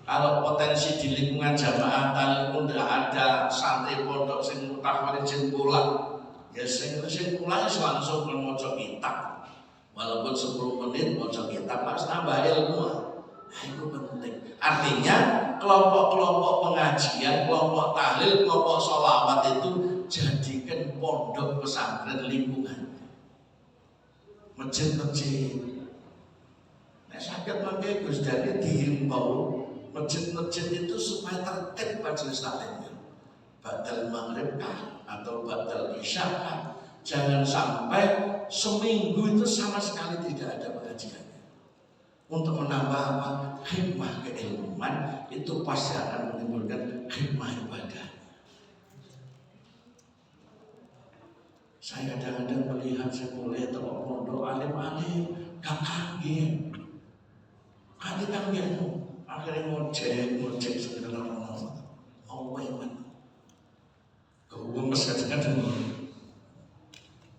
Kalau potensi di lingkungan jamaah tahlil pun tidak ada santri pondok sing mutakhir jeng pulang, ya sing pulang langsung maca kitab. Walaupun 10 menit maca kitab harus tambah ilmu. Nah, itu penting. Artinya kelompok-kelompok pengajian, kelompok tahlil, kelompok sholawat itu jadikan pondok pesantren lingkungan, masjid-masjid. Nah, sakit mangke Gus Dani dihimbau masjid-masjid itu supaya tertib majelis taklimnya. Ba'dal maghrib atau ba'dal isya jangan sampai seminggu itu sama sekali tidak ada pengajiannya. Untuk menambah apa? Hikmah keilmuan itu pasti akan menimbulkan hikmah ibadah. Saya kadang-kadang melihat saya mulai tengok pondok alim-alim gak kangen. Kangen akhirnya ngojek segala macam. Oh man, gue masih kadang-kadang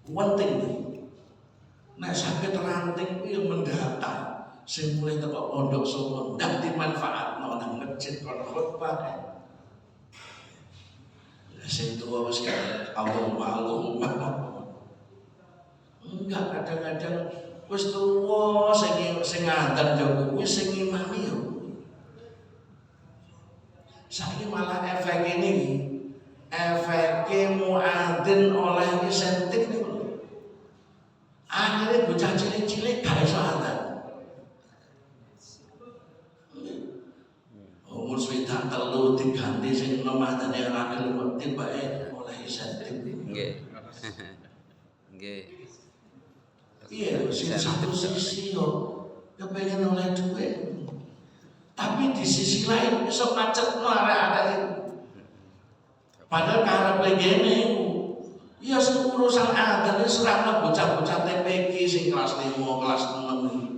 penting nih. Nek sampai ranting itu yang mendata. Saya mulai tengok pondok semua dan dimanfaat nang masjid kon khutbah. Saya tua sekali, Allahumma enggak kadang-kadang wis tuwa sing ngadan yo kuwi sing imami yo. Saiki malah efek ini efek muadzin oleh insentif niku. Akhirnya bocah cilik-cilik gak iso adzan. Umur swidak telu diganti sing nomadane ora gelem tibake oleh insentif. Nggih. Nggih. Iya, satu sisi yo kepengen oleh duit. Tapi di sisi lain bisa macet arek-arek itu. Padahal karep legene iku. Ya sing urusan adzan wis serana bocah-bocah TPQ sing kelas 5, kelas 6.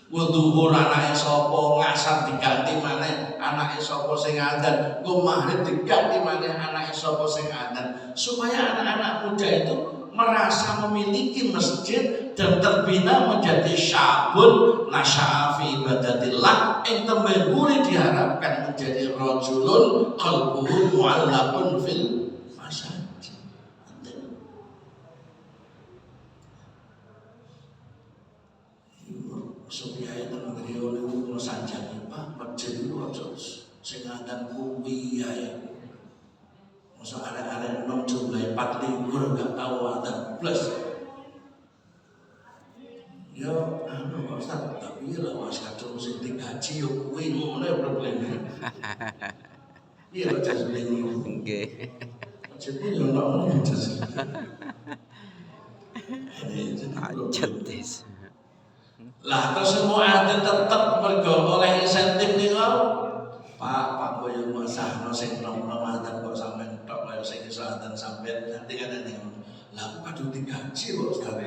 Wuduhur anake sapa, ngasar diganti maneh anake sapa sing adzan, go maghrib diganti maneh anake sapa sing adzan. Supaya anak-anak muda itu merasa memiliki masjid dan terbina menjadi syabun nasya'a fi ibadatillah yang temenguri diharapkan menjadi rajulun qalbuhu mu'allaqun fil masajid. Supaya teman beliau itu sanjang Pak masjid itu aja sing ngadan kuwi ya. Masa ada 6 jumlah 4 libur gak tahu ada plus. Ya, Pak Ustaz, tapi lah mas kadung sing digaji yo kuwi ngono ya probleme. Iya aja sebenarnya. Nggih. Jadi yo ono aja sih. Ajat des. Lah terus semua ada tetep mergo oleh insentif niku. Pak koyo masahno sing nom-nom adan kok sampean tok kaya sing iso adan sampean nanti kan niku. Lah aku kadung digaji kok Ustaz.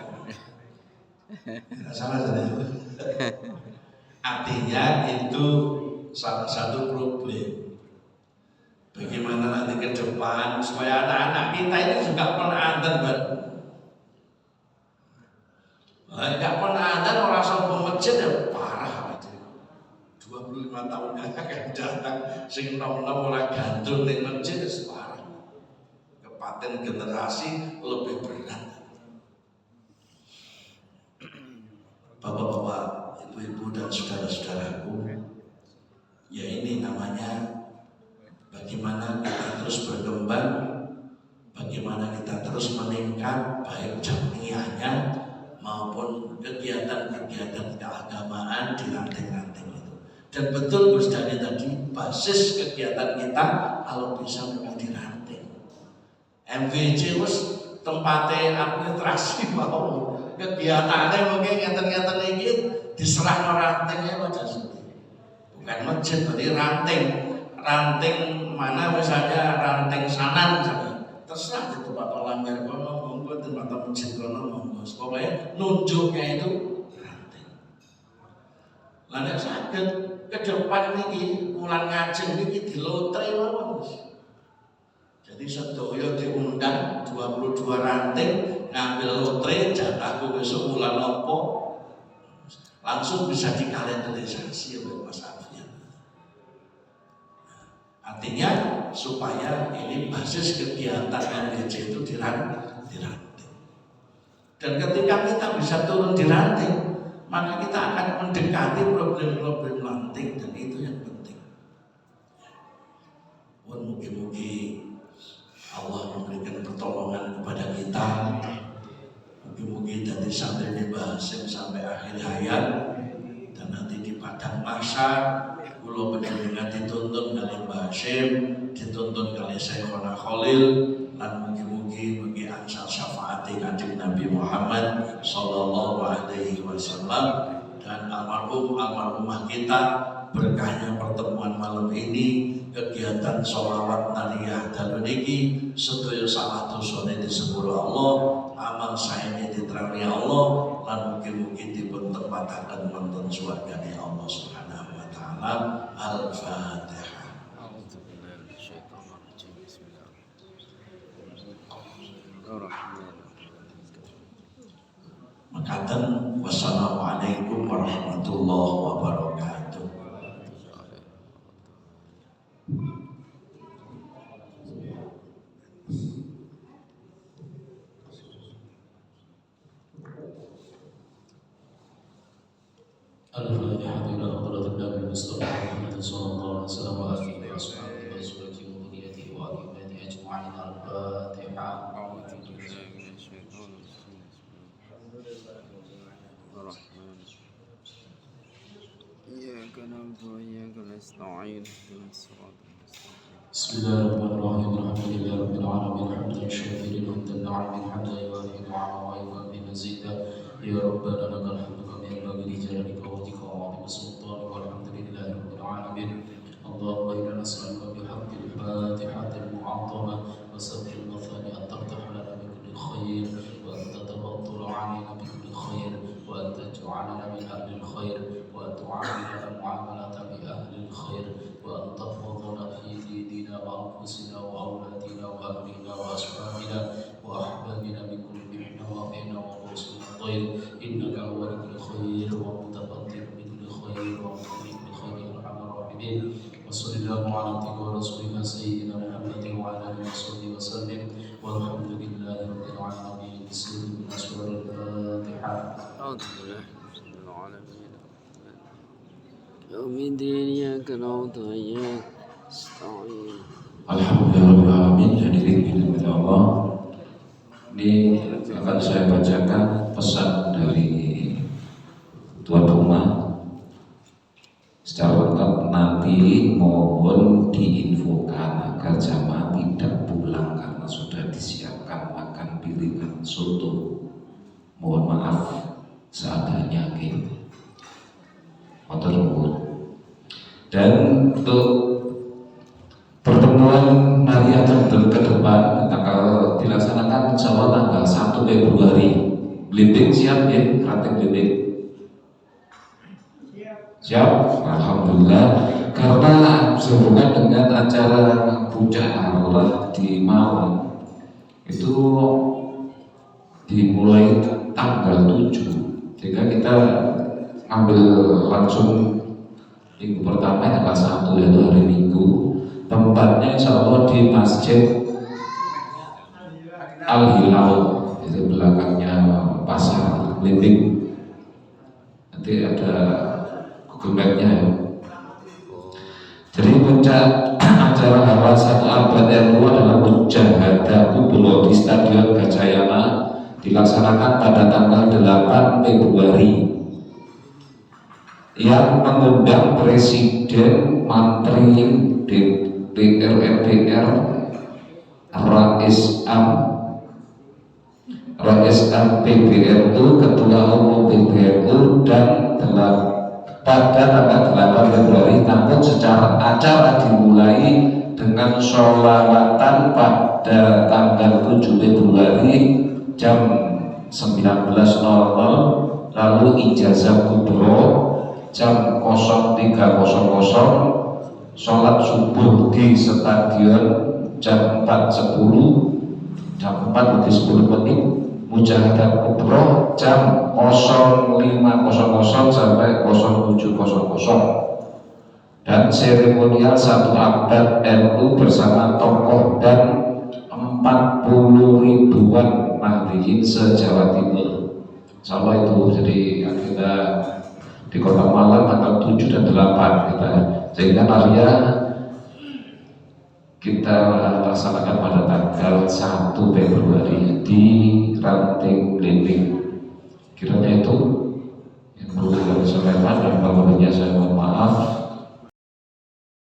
Salah saja. Artinya itu salah satu problem. Bagaimana nanti ke depan supaya anak-anak kita ini juga penadzan bareng. Enggak penadzan orang sombong masjid ya parah aja. 25 tahun akan datang sing nom-nom ora gandul ning masjid wis parah. Kepaten generasi lebih berat. Bapak-bapak, ibu-ibu dan saudara-saudaraku, ya ini namanya bagaimana kita terus berkembang, bagaimana kita terus meningkat baik jamiyahnya maupun kegiatan-kegiatan keagamaan di ranting-ranting itu. Dan betul Gus Dani tadi, basis kegiatan kita kalau bisa memang di ranting. MVJ wis tempatnya administrasi mau kegiatannya mungkin ngeten-ngeten iki diserah rantingnya aja sendiri. Bukan masjid, berarti ranting. Ranting mana misalnya ranting sanan misalnya. Terserah di tempat olamir kono, monggo di tempat masjid kono monggo. Pokoknya nunjuknya itu ranting. Lah nek saged ke depan niki wulan ngajeng niki dilotre mawon. Jadi sedaya diundang 22 ranting ngambil lotre jatahku besok bulan apa langsung bisa dikalenderisasi oleh Mas Alfian. Artinya supaya ini basis kegiatan MDC itu diranting. Dan ketika kita bisa turun di ranting, maka kita akan mendekati problem-problem ranting dan itu yang penting. Mugi-mugi Allah memberikan pertolongan kepada kita. Mungkin dari santri Mbah Hasyim sampai akhir hayat dan nanti di padang mahsyar kula panjenengan dituntun kali Mbah Hasyim, dituntun kali Syekhona Khalil lan mugi-mugi mugi ansal syafaati Kanjeng Nabi Muhammad sallallahu alaihi wasallam dan almarhumah kita berkahnya pertemuan malam ini kegiatan sholawat nariyah dan niki sedaya salah dosane disepuro Allah, amal saene diterani Allah lan mugi-mugi dipun tempataken wonten swargane Allah Subhanahu wa taala. Al-Fatihah. Makaten wassalamualaikum warahmatullahi wabarakatuh. Al-Fatihah ila hadratin Nabi Mustafa Muhammad sallallahu alaihi wasallam wa alihi wa sahbihi wa azwajihi wa dhurriyyatihi wa alihi ajma'in. Al-Fatihah. إياك نعبد وإياك نستعين اهدنا الصراط بسم الله الرحمن الرحيم. الحمد لله رب العالمين حمدا شاكرا حمدا نعما حمدا يوافي نعما ويكافئ مزيدا. يا ربنا لك الحمد كما ينبغي لجلالك ووجهك وعظيم سلطانك والحمد لله رب العالمين. اللهم إنا نسألك بحق الفاتحة المعظمة وسبح المثاني أن تفتح لنا بكل خير وأن تتفضل علينا بكل خير وأن تجعلنا من أهل الخير وأن تعاملنا معاملة بأهل الخير وأن تحفظنا في ديننا وأنفسنا وأولادنا وأهلنا وأصحابنا وأحبابنا من كل محنة ومحنة وحسن الضير إنك هو لكل خير ومتقدم بكل خير ومتقدم بخير أرحم الراحمين. وصلى الله على عبدك ورسولك سيدنا محمد وعلى آله وصحبه وسلم والحمد لله رب العالمين. بسم الله سورة الفاتحة. أعوذ بالله من العالمين يوم الدين إياك نعبد وإياك نستعين. Alhamdulillahirrahmanirrahim. Hadirin oleh Allah, ini akan saya bacakan pesan dari tuan rumah secara lengkap nanti mohon diinfokan agar jamaah tidak pulang karena sudah disiapkan makan piringan soto. Mohon maaf seadanya dan untuk pertemuan hari yang ke depan tanggal dilaksanakan insya Allah tanggal 1 Februari. Blimbing siap ya, ranting blimbing siap, alhamdulillah. Karena sehubungan dengan acara puncak Allah di Malang itu dimulai tanggal 7, sehingga kita ambil langsung minggu pertama tanggal 1 yaitu hari Minggu. Tempatnya insya Allah di Masjid Al-Hilal, itu belakangnya pasar Blimbing. Nanti ada Google Map-nya ya. Jadi puncak acara Halal 1 Abad NU adalah Mujahadah Kubro di Stadion Gajayana, dilaksanakan pada tanggal 8 Februari yang mengundang Presiden, Menteri, DPR, MPR, Rais Am PBNU, Ketua Umum PBNU, dan pada tanggal 8 Februari. Namun secara acara dimulai dengan sholawatan pada tanggal 7 Februari jam 19.00, lalu ijazah kubro jam 03.00, sholat subuh di stadion jam 4.10, jam 4 lebih 10 menit, mujahadah kubro jam 05.00 sampai 07.00, dan seremonial 1 Abad NU bersama tokoh dan 40 ribuan mahdiin se-Jawa Timur. Insyaallah itu jadi agenda di Kota Malang tanggal 7 dan 8 kita, sehingga Maria kita laksanakan pada tanggal 1 Februari di Ranting Blimbing. Kiranya itu yang perlu saya sampaikan, dan kalau saya mohon maaf.